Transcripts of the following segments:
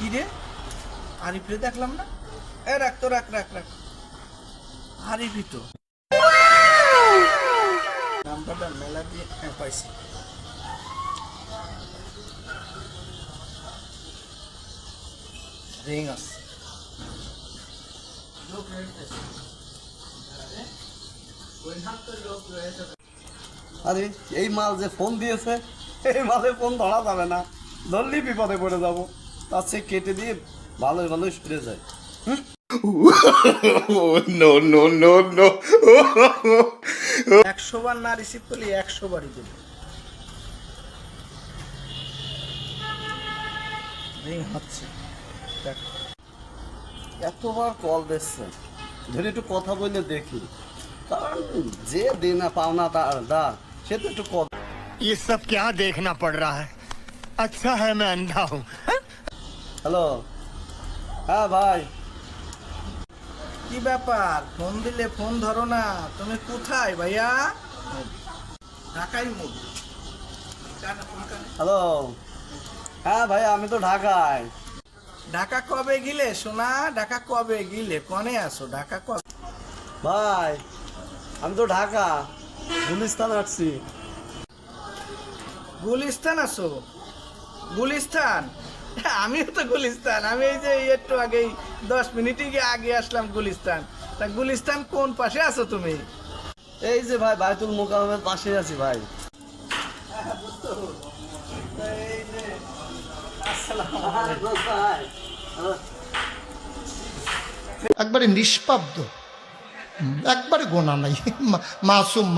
কি রে আরিফরে দেখলাম না। এ রাখ তো, রাখ রাখ রাখ। আরিফই তো। নাম্বারটা মেলা দিয়ে পাইছি। রিং আছে। আরে এই মাল যে ফোন দিয়েছে, এই মালে ফোন ধরা যাবে না, ধরলেই বিপদে পড়ে যাব। তার চেয়ে কেটে দিয়ে ভালোই ভালোই ফিরে যায়। no, no, no, no. 100 বার না রিসিভ করলে 100 বারই দেবে। রিং হচ্ছে। দেখ এতবার কল দিচ্ছে, ধরে একটু কথা বলে দেখি। কারণ যে দেনা পাওনা তার দা, সে তো একটু কথা। ये सब क्या देखना पड़ रहा है? अच्छा है मैं अंधा हूँ। হ্যালো, হ্যাঁ ভাই। কি ব্যাপার, ফোন দিলে ফোন ধরো না? তুমি কোথায় ভাইয়া? ঢাকায় মুখ। হ্যালো, হ্যাঁ ভাই, আমি তো ঢাকায়। ঢাকা কবে গিলে সোনা? ঢাকা কবে গিলে? কনে আসো? ঢাকা কবে? ভাই আমি তো ঢাকা গুলিস্তান আসছি। গুলিস্তান আসো? গুলিস্তান? আমিও তো গুলিস্তান। আমি এই যে একটু আগেই 10 মিনিটই আগে আসলাম গুলিস্তান। তা গুলিস্তান কোন পাশে আছো তুমি? এই যে ভাই বাইতুল মোকাররমের পাশে আছি ভাই। একবারে নিষ্পাব্দ, একবারে গোনা নাই, মাসুম।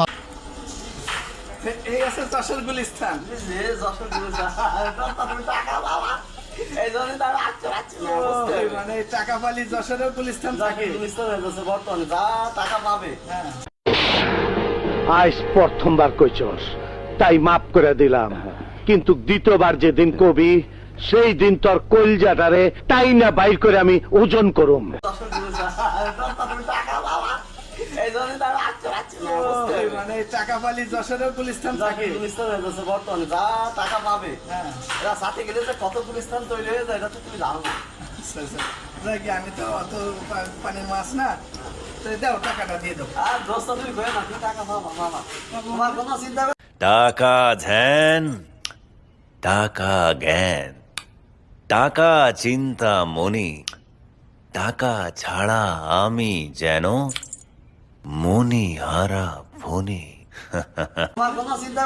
এই আছে যশোর গুলিস্তান। মানে টাকা পালি যশোরের গুলিস্তান থাকে। বর্তমানে যা টাকা পাবে। আজ প্রথমবার কইছস তাই মাফ করে দিলাম, কিন্তু দ্বিতীয়বার যেদিন কবি সেই দিন তোর কলজাটারে তাই না বাইর করে আমি ওজন করুম। মানে টাকা পালি যশোরের গুলিস্তান থাকে। বর্তমানে যা টাকা পাবে, এরা সাথে গেলে যে কত গুলিস্তান তৈরি হয়ে যায় এটা তো তুমি জানো না। যাই, আমি তো অত পানির মাছ না। তো দাও, টাকাটা দিয়ে দাও। আর দোস্ত তুমি কয়ে না, তুমি টাকা পাবা মামা, তোমার কোনো চিন্তা টাকা ধ্যান, টাকা জ্ঞান, টাকা চিন্তা মনি, টাকা ছাড়া আমি যেন মনি হারা ফনি। তোমার কোনো চিন্তা